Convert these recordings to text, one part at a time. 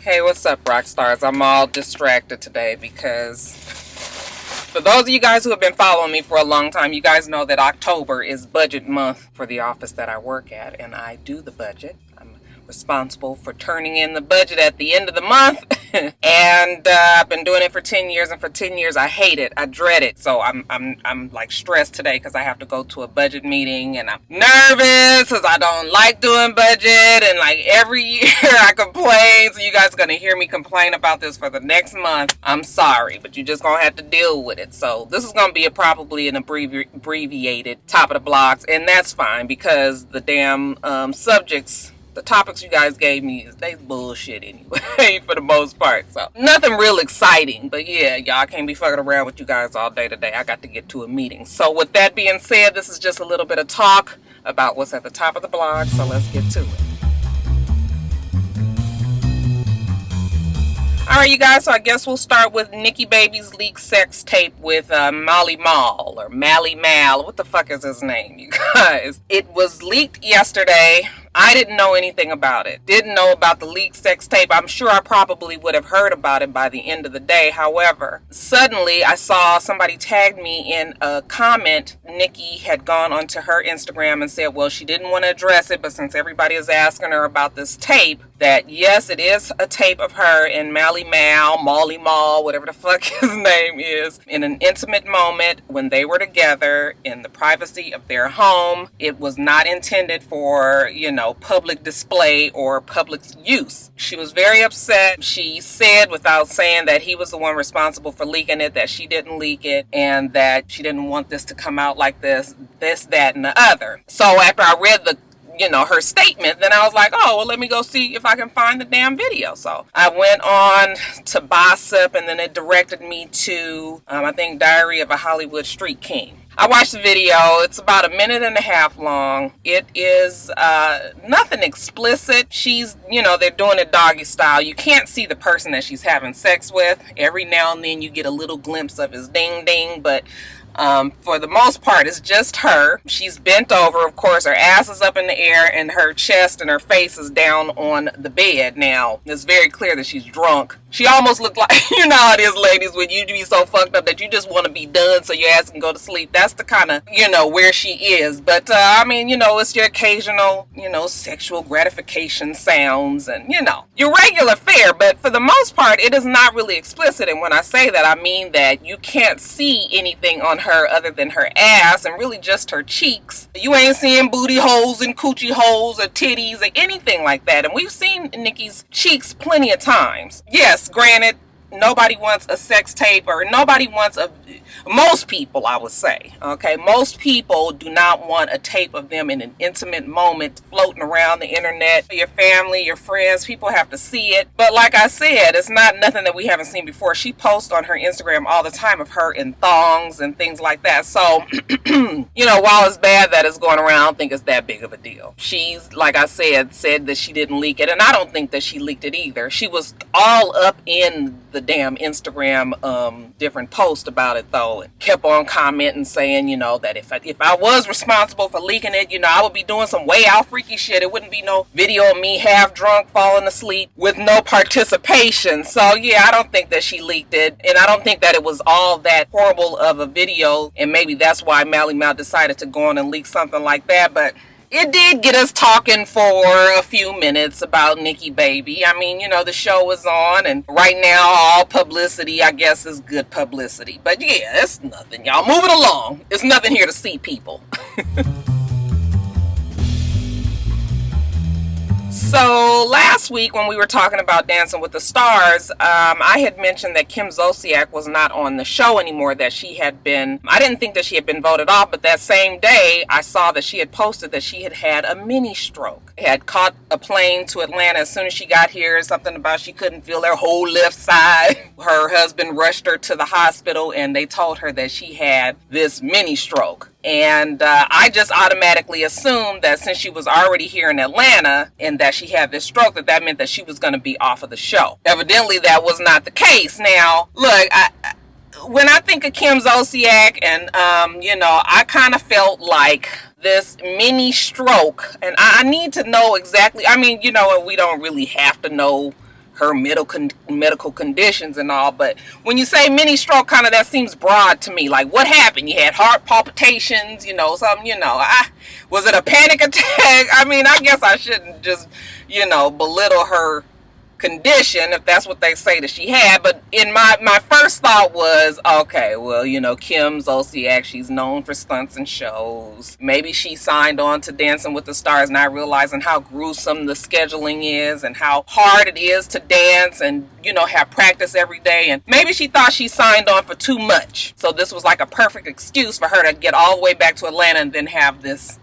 Hey, what's up, Roxstars? I'm all distracted today because for those of you guys who have been following me for a long time, you guys know that October is budget month for the office that I work at, and I do the budget. I'm responsible for turning in the budget at the end of the month. And I've been doing it for 10 years, and for 10 years I hate it. I dread it. So I'm like stressed today because I have to go to a budget meeting, and I'm nervous because I don't like doing budget, and like every year I complain. So you guys are going to hear me complain about this for the next month. I'm sorry, but you're just going to have to deal with it. So this is going to be probably an abbreviated top of the blogs, and that's fine because the damn subjects, the topics you guys gave me, they bullshit anyway for the most part. So nothing real exciting, but yeah, y'all can't be fucking around with you guys all day today. I got to get to a meeting. So with that being said, this is just a little bit of talk about what's at the top of the blog. So let's get to it. All right, you guys, so I guess we'll start with Nikki Baby's leaked sex tape with Mally Mal, or Mally Mal. What the fuck is his name, you guys? It was leaked yesterday. I didn't know anything about it. Didn't know about the leaked sex tape. I'm sure I probably would have heard about it by the end of the day. However, suddenly I saw somebody tagged me in a comment. Nikki had gone onto her Instagram and said, well, she didn't want to address it, but since everybody is asking her about this tape, that yes, it is a tape of her and Mally Mal, Molly Mal, whatever the fuck his name is, in an intimate moment when they were together in the privacy of their home. It was not intended for, public display or public use. She was very upset. She said, without saying, that he was the one responsible for leaking it, that she didn't leak it, and that she didn't want this to come out like this, that, and the other. So after I read her statement, then I was like, oh, well, let me go see if I can find the damn video. So I went on to Gossip, and then it directed me to, I think, Diary of a Hollywood Street King. I watched the video. It's about 1.5 minutes long. It is nothing explicit. She's, they're doing it doggy style. You can't see the person that she's having sex with. Every now and then you get a little glimpse of his ding ding, but for the most part, it's just her. She's bent over, of course, her ass is up in the air, and her chest and her face is down on the bed. Now, it's very clear that she's drunk. She almost looked like, how it is, ladies, when you be so fucked up that you just want to be done so your ass can go to sleep. That's the kind of, where she is. But, it's your occasional, sexual gratification sounds and, your regular fare. But for the most part, it is not really explicit. And when I say that, I mean that you can't see anything on her other than her ass and really just her cheeks. You ain't seeing booty holes and coochie holes or titties or anything like that. And we've seen Nikki's cheeks plenty of times. Yes, granted, nobody wants a sex tape, or nobody wants most people, I would say, okay, most people do not want a tape of them in an intimate moment floating around the internet. Your family, your friends, people have to see it. But like I said, it's not nothing that we haven't seen before. She posts on her Instagram all the time of her in thongs and things like that. So, while it's bad that it's going around, I don't think it's that big of a deal. She's, like I said that she didn't leak it, and I don't think that she leaked it either. She was all up in the damn Instagram different posts about it, though, and kept on commenting saying, that if I was responsible for leaking it, I would be doing some way out freaky shit. It wouldn't be no video of me half drunk falling asleep with no participation. So yeah, I don't think that she leaked it, and I don't think that it was all that horrible of a video, and maybe that's why Mally Mal decided to go on and leak something like that. But it did get us talking for a few minutes about Nikki Baby. I mean, the show was on, and right now all publicity, I guess, is good publicity. But yeah, it's nothing, y'all. Moving along. It's nothing here to see, people. So last week when we were talking about Dancing with the Stars, I had mentioned that KimZvsWendyW was not on the show anymore, that she had been, I didn't think that she had been voted off, but that same day I saw that she had posted that she had had a mini stroke. Had caught a plane to Atlanta as soon as she got here, something about she couldn't feel her whole left side. Her husband rushed her to the hospital, and they told her that she had this mini stroke. And I just automatically assumed that since she was already here in Atlanta and that she had this stroke, that meant that she was going to be off of the show. Evidently, that was not the case. Now, look, when I think of KimZvsWendyW, and, I kind of felt like this mini stroke, and I need to know exactly, I mean, we don't really have to know her medical conditions and all. But when you say mini stroke, kind of that seems broad to me. Like, what happened? You had heart palpitations, something, was it a panic attack? I mean, I guess I shouldn't just, belittle her condition if that's what they say that she had. But in my first thought was, okay, well, KimZvsWendyW, she's known for stunts and shows. Maybe she signed on to Dancing with the Stars not realizing how gruesome the scheduling is and how hard it is to dance and have practice every day, and maybe she thought she signed on for too much, so this was like a perfect excuse for her to get all the way back to Atlanta and then have this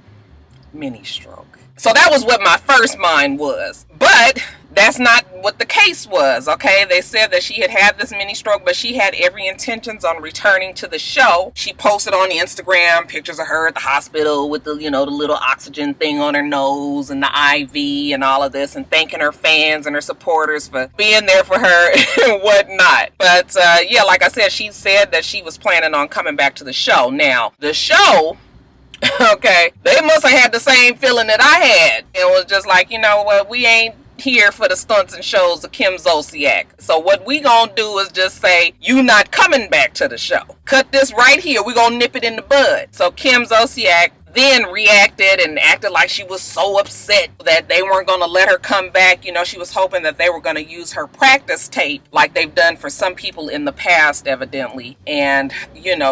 mini stroke. So that was what my first mind was. But that's not what the case was, okay? They said that she had this mini stroke, but she had every intentions on returning to the show. She posted on Instagram pictures of her at the hospital with the, the little oxygen thing on her nose and the IV and all of this, and thanking her fans and her supporters for being there for her and whatnot. But yeah, like I said, she said that she was planning on coming back to the show. Now, the show... okay, they must have had the same feeling that I had. It was just like, you know what, we ain't here for the stunts and shows of KimZvsWendyW. So what we gonna do is just say, you not coming back to the show. Cut this right here. We gonna nip it in the bud. So KimZvsWendyW then reacted and acted like she was so upset that they weren't going to let her come back. She was hoping that they were going to use her practice tape like they've done for some people in the past, evidently, and,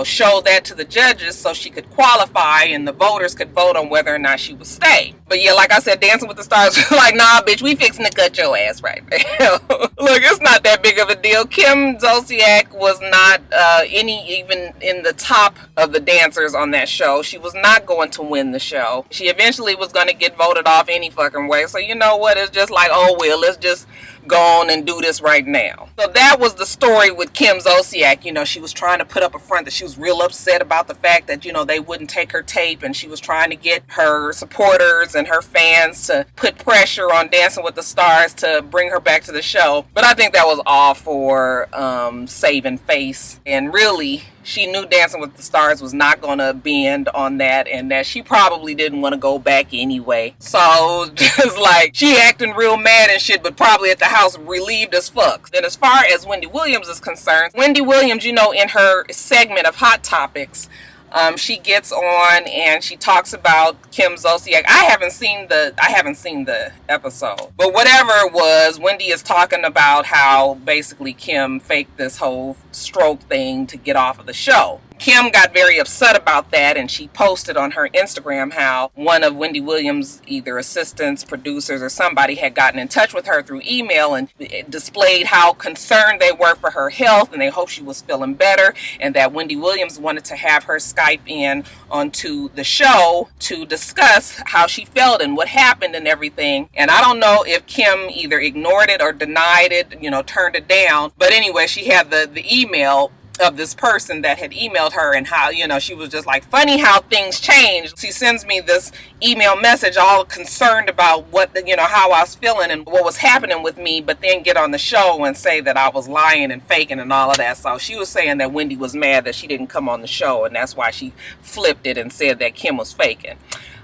show that to the judges so she could qualify and the voters could vote on whether or not she would stay. But yeah, like I said, Dancing with the Stars was like, nah, bitch, we fixing to cut your ass right now. Look, it's not that big of a deal. KimZvsWendyW was not even in the top of the dancers on that show. She was not going to win the show. She eventually was going to get voted off any fucking way. So you know what? It's just like, oh well, let's just go on and do this right now. So that was the story with KimZvsWendyW. She was trying to put up a front that she was real upset about the fact that, they wouldn't take her tape, and she was trying to get her supporters and her fans to put pressure on Dancing with the Stars to bring her back to the show. But I think that was all for saving face, and really she knew Dancing with the Stars was not going to bend on that, and that she probably didn't want to go back anyway. So just like, she acting real mad and shit, but probably at the house relieved as fuck. Then as far as Wendy Williams is concerned, Wendy Williams, in her segment of Hot Topics, she gets on and she talks about KimZvsWendyW. I haven't seen the episode, but whatever it was, Wendy is talking about how basically Kim faked this whole stroke thing to get off of the show. Kim got very upset about that, and she posted on her Instagram how one of Wendy Williams' either assistants, producers, or somebody had gotten in touch with her through email and displayed how concerned they were for her health, and they hoped she was feeling better, and that Wendy Williams wanted to have her Skype in onto the show to discuss how she felt and what happened and everything. And I don't know if Kim either ignored it or denied it, turned it down. But anyway, she had the email of this person that had emailed her, and how, she was just like, funny how things change. She sends me this email message all concerned about what, how I was feeling and what was happening with me, but then get on the show and say that I was lying and faking and all of that. So she was saying that Wendy was mad that she didn't come on the show, and that's why she flipped it and said that Kim was faking.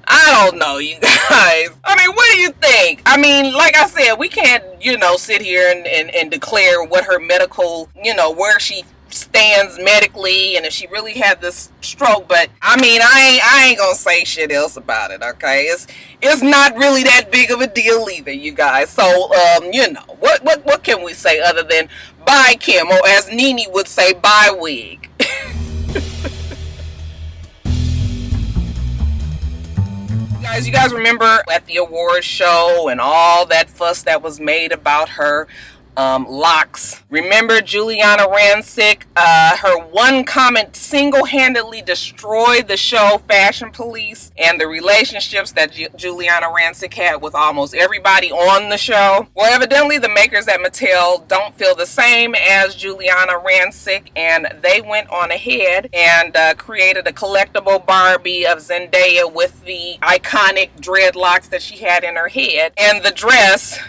I don't know, you guys. I mean, what do you think? I mean, like I said, we can't, sit here and declare what her medical, where she stands medically and if she really had this stroke. But I mean, I ain't gonna say shit else about it, okay? It's not really that big of a deal either, you guys. So what can we say other than bye Kim, or as Nene would say, bye wig. You guys remember at the awards show and all that fuss that was made about her locks? Remember Giuliana Rancic? Her one comment single-handedly destroyed the show Fashion Police and the relationships that Giuliana Rancic had with almost everybody on the show. Well, evidently the makers at Mattel don't feel the same as Giuliana Rancic, and they went on ahead and created a collectible Barbie of Zendaya with the iconic dreadlocks that she had in her head, and the dress,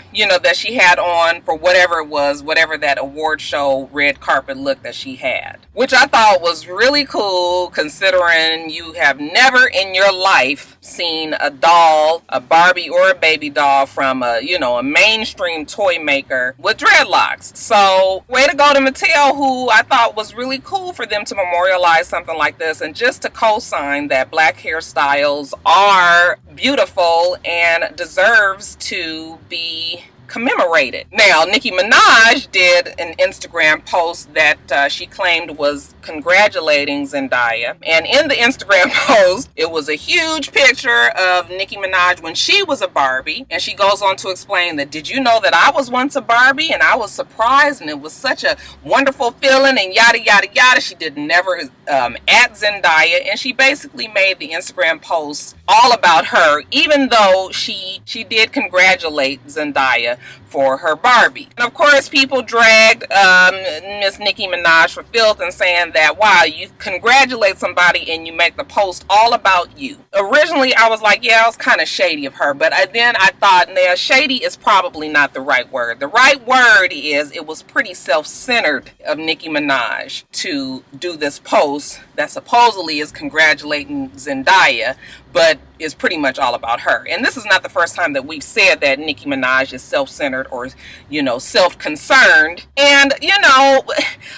that she had on for whatever whatever it was, whatever that award show red carpet look that she had, which I thought was really cool considering you have never in your life seen a doll, a Barbie or a baby doll from a, you know, a mainstream toy maker with dreadlocks. So way to go to Mattel, who I thought was really cool for them to memorialize something like this and just to co-sign that black hairstyles are beautiful and deserves to be commemorated. Now, Nicki Minaj did an Instagram post that she claimed was congratulating Zendaya. And in the Instagram post, it was a huge picture of Nicki Minaj when she was a Barbie. And she goes on to explain that, did you know that I was once a Barbie and I was surprised and it was such a wonderful feeling and yada, yada, yada. She did never at Zendaya. And she basically made the Instagram post all about her, even though she did congratulate Zendaya for her Barbie. And of course, people dragged Miss Nicki Minaj for filth and saying that, wow, you congratulate somebody and you make the post all about you. Originally, I was like, yeah, it was kind of shady of her, but then I thought, nah, shady is probably not the right word. The right word is, it was pretty self-centered of Nicki Minaj to do this post that supposedly is congratulating Zendaya, but is pretty much all about her. And this is not the first time that we've said that Nicki Minaj is self-centered or, you know, self-concerned. And, you know,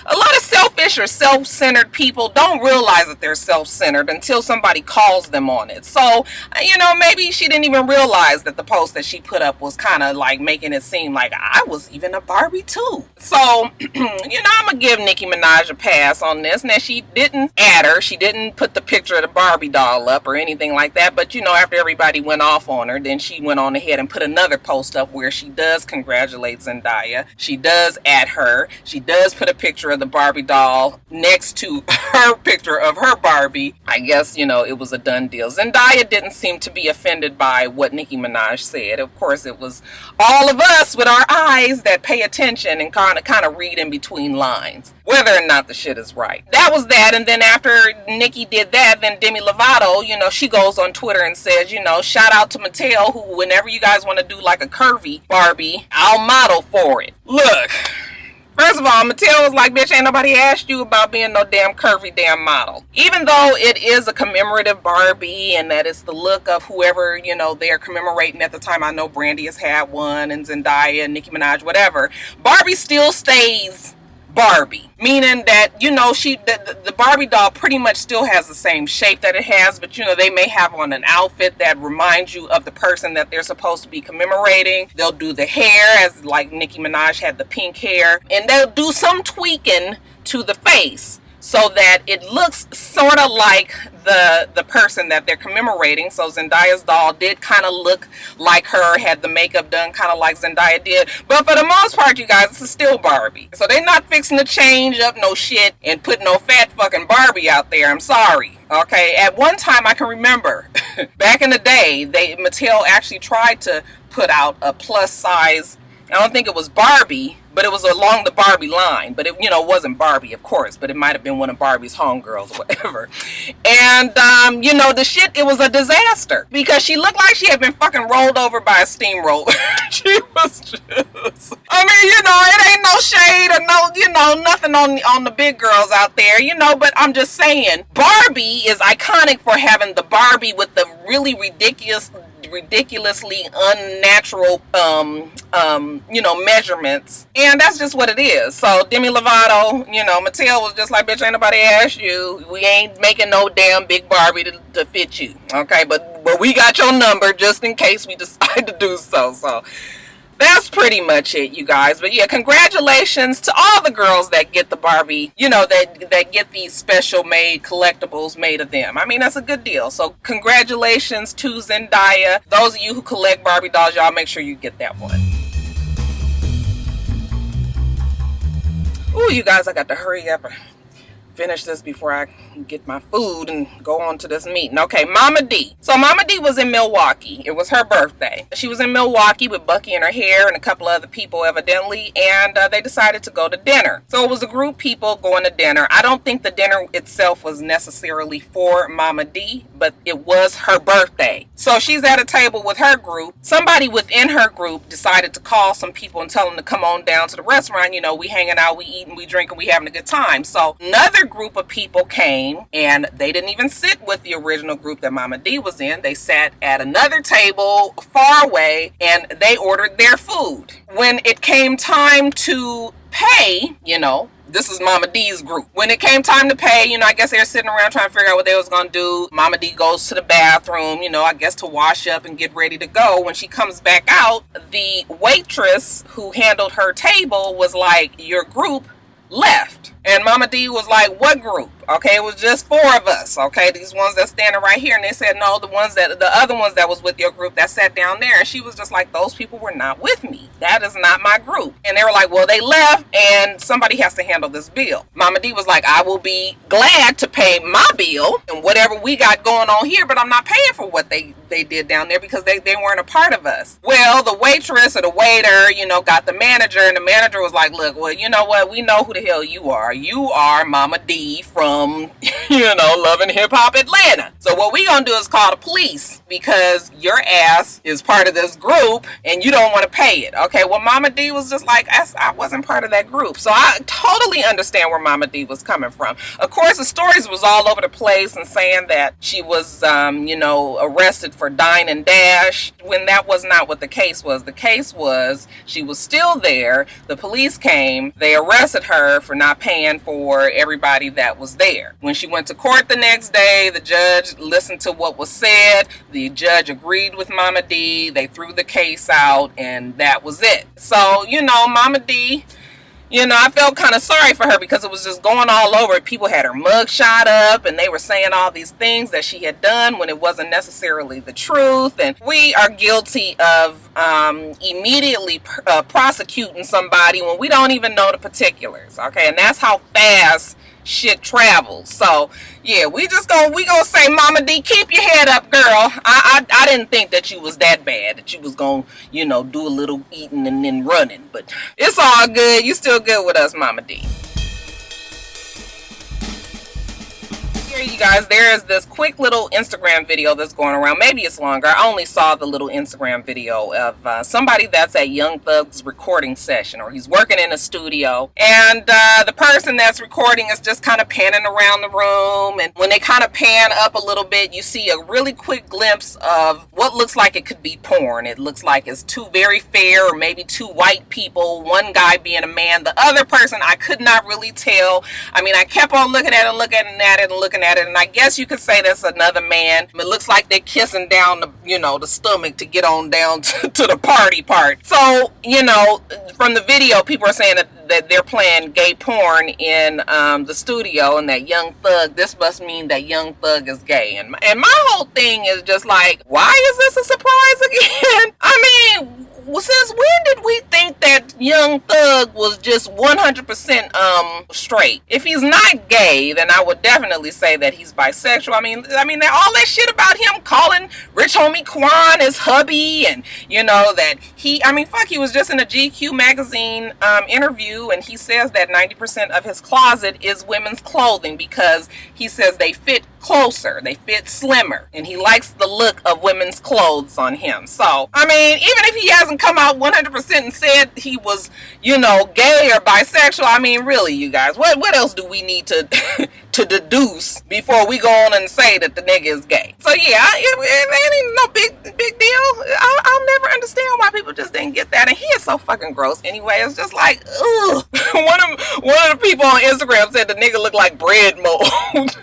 a lot of selfish or self-centered people don't realize that they're self-centered until somebody calls them on it. So, you know, maybe she didn't even realize that the post that she put up was kind of like making it seem like I was even a Barbie too. So, you know, I'm gonna give Nicki Minaj a pass on this. Now, she didn't add her. She didn't put the picture of the Barbie doll up or anything like that. But, you know, after everybody went off on her, then she went on ahead and put another post up where she does congratulate Zendaya. She does add her. She does put a picture of the Barbie doll next to her picture of her Barbie. I guess, you know, it was a done deal. Zendaya didn't seem to be offended by what Nicki Minaj said. Of course, it was all of us with our eyes that pay attention and kind of read in between lines, whether or not the shit is right. That was that. And then after Nicki did that, then Demi Lovato, you know, she goes on Twitter and says, you know, shout out to Mattel, who whenever you guys want to do like a curvy Barbie, I'll model for it. Look, first of all, Mattel was like, bitch, ain't nobody asked you about being no damn curvy damn model. Even though it is a commemorative Barbie and that it's the look of whoever, you know, they're commemorating at the time. I know Brandy has had one and Zendaya and Nicki Minaj, whatever. Barbie still stays Barbie, meaning that, you know, the Barbie doll pretty much still has the same shape that it has, but, you know, they may have on an outfit that reminds you of the person that they're supposed to be commemorating. They'll do the hair, as like Nicki Minaj had the pink hair, and they'll do some tweaking to the face so that it looks sort of like the person that they're commemorating. So Zendaya's doll did kind of look like her, had the makeup done kind of like Zendaya did, but for the most part, you guys, it's still Barbie. So they're not fixing to change up no shit and put no fat fucking Barbie out there. I'm sorry. Okay, at one time I can remember back in the day, Mattel actually tried to put out a plus size, I don't think it was Barbie, but it was along the Barbie line. But it, you know, wasn't Barbie, of course, but it might have been one of Barbie's homegirls or whatever. And, you know, the shit, it was a disaster because she looked like she had been fucking rolled over by a steamroller. She was just, I mean, you know, it ain't no shade or no, you know, nothing on the big girls out there, you know, but I'm just saying, Barbie is iconic for having the Barbie with the really ridiculously unnatural you know, measurements, and that's just what it is. So Demi Lovato, you know, Mattel was just like, bitch, ain't nobody asked you, we ain't making no damn big Barbie to fit you, okay, but we got your number just in case we decide to do so that's pretty much it, you guys. But yeah, congratulations to all the girls that get the Barbie, you know, that get these special made collectibles made of them. I mean, that's a good deal. So congratulations to Zendaya. Those of you who collect Barbie dolls, y'all make sure you get that one. Ooh, you guys, I got to hurry up. finish this before I get my food and go on to this meeting. Okay, Mama D. So Mama D was in Milwaukee. It was her birthday. She was in Milwaukee with Bucky and her hair and a couple other people evidently, and they decided to go to dinner. So it was a group of people going to dinner. I don't think the dinner itself was necessarily for Mama D, but it was her birthday. So she's at a table with her group. Somebody within her group decided to call some people and tell them to come on down to the restaurant. You know, we hanging out, we eating, we drinking, we having a good time. So another group of people came, and they didn't even sit with the original group that Mama D was in. They sat at another table far away, and they ordered their food. When it came time to pay, you know, this is Mama D's group. When it came time to pay, you know, I guess they were sitting around trying to figure out what they was going to do. Mama D goes to the bathroom, you know, I guess to wash up and get ready to go. When she comes back out, the waitress who handled her table was like, your group left. And Mama D was like, what group? Okay, it was just 4 of us. Okay, these ones that's standing right here. And they said, no, the other ones that was with your group that sat down there. And she was just like, those people were not with me. That is not my group. And they were like, well, they left and somebody has to handle this bill. Mama D was like, I will be glad to pay my bill and whatever we got going on here, but I'm not paying for what they did down there because they weren't a part of us. Well, the waitress or the waiter, you know, got the manager, and the manager was like, look, well, you know what? We know who the hell you are. You are Mama D from, you know, Love and Hip Hop Atlanta. So what we gonna do is call the police because your ass is part of this group and you don't want to pay it. Okay, well, Mama D was just like, I wasn't part of that group. So I totally understand where Mama D was coming from. Of course, the stories was all over the place and saying that she was, you know, arrested for dine and dash, when that was not what the case was. The case was she was still there. The police came. They arrested her for not paying for everybody that was there. When she went to court the next day, the judge listened to what was said. The judge agreed with Mama D. They threw the case out, and that was it. So, you know, Mama D, you know, I felt kind of sorry for her because it was just going all over. People had her mug shot up and they were saying all these things that she had done when it wasn't necessarily the truth. And we are guilty of immediately prosecuting somebody when we don't even know the particulars. Okay, and that's how fast shit travels. So yeah, we gonna say, Mama D, keep your head up, girl. I didn't think that you was that bad, that you was gonna, you know, do a little eating and then running, but it's all good. You still good with us, Mama D. Here, you guys, there is this quick little Instagram video that's going around. Maybe it's longer. I only saw the little Instagram video of somebody that's at Young Thug's recording session, or he's working in a studio, and the person that's recording is just kind of panning around the room, and when they kind of pan up a little bit, you see a really quick glimpse of what looks like it could be porn. It looks like it's 2 very fair, or maybe 2 white people, one guy being a man, the other person I could not really tell. I mean, I kept on looking at it and looking at it and looking at it, and I guess you could say that's another man. It looks like they're kissing down the, you know, the stomach to get on down to the party part. So, you know, from the video, people are saying that they're playing gay porn in the studio, and that Young Thug, this must mean that Young Thug is gay. And my whole thing is just like, why is this a surprise again? I mean, well, since when did we think that Young Thug was just 100% straight? If he's not gay, then I would definitely say that he's bisexual. I mean, all that shit about him calling Rich Homie Quan his hubby, and you know that he was just in a GQ magazine interview, and he says that 90% of his closet is women's clothing because he says they fit closer, they fit slimmer, and he likes the look of women's clothes on him. So, I mean, even if he hasn't come out 100% and said he was, you know, gay or bisexual, I mean, really, you guys, what else do we need to to deduce before we go on and say that the nigga is gay? So yeah, it ain't no big deal. I'll never understand why people just didn't get that, and he is so fucking gross anyway. It's just like, ugh. One of the people on Instagram said the nigga looked like bread mold.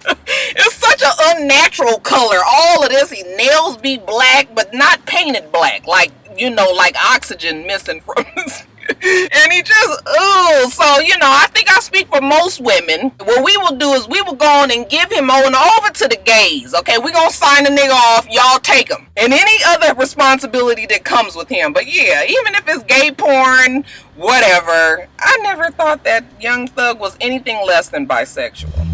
It's such an unnatural color. All of this, his nails be black, but not painted black. Like, you know, like oxygen missing from his And he just, ooh. So, you know, I think I speak for most women. What we will do is we will go on and give him over to the gays. Okay, we gonna sign the nigga off. Y'all take him. And any other responsibility that comes with him. But yeah, even if it's gay porn, whatever. I never thought that Young Thug was anything less than bisexual.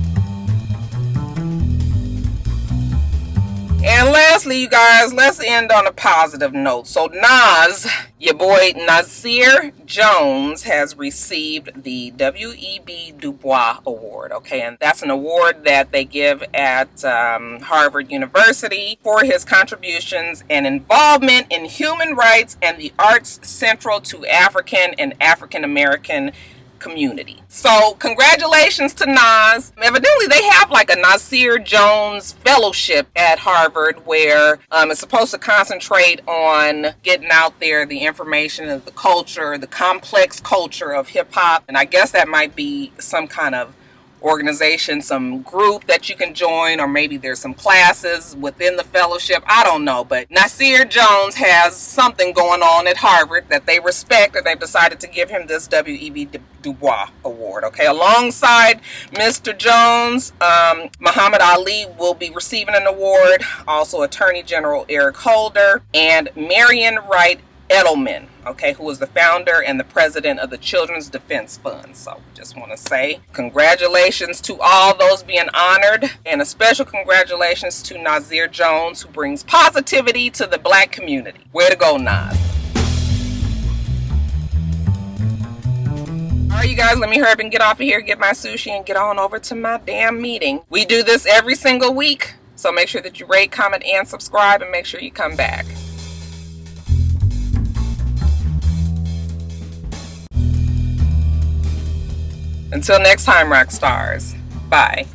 And lastly, you guys, let's end on a positive note. So Nas, your boy Nasir Jones, has received the W.E.B. Du Bois Award. Okay, and that's an award that they give at Harvard University for his contributions and involvement in human rights and the arts central to African and African American community. So congratulations to Nas. Evidently they have like a Nasir Jones fellowship at Harvard where it's supposed to concentrate on getting out there the information of the culture, the complex culture of hip hop. And I guess that might be some kind of organization, some group that you can join, or maybe there's some classes within the fellowship. I don't know, but Nasir Jones has something going on at Harvard that they respect, or they've decided to give him this W.E.B. Du Bois Award. Okay, alongside Mr. Jones, Muhammad Ali will be receiving an award, also Attorney General Eric Holder, and Marion Wright Edelman, okay, who is the founder and the president of the Children's Defense Fund. So just want to say congratulations to all those being honored, and a special congratulations to Nasir Jones, who brings positivity to the black community. Way to go, Nas. All right, you guys, let me hurry up and get off of here, get my sushi, and get on over to my damn meeting. We do this every single week, so make sure that you rate, comment, and subscribe, and make sure you come back. Until next time, rock stars. Bye.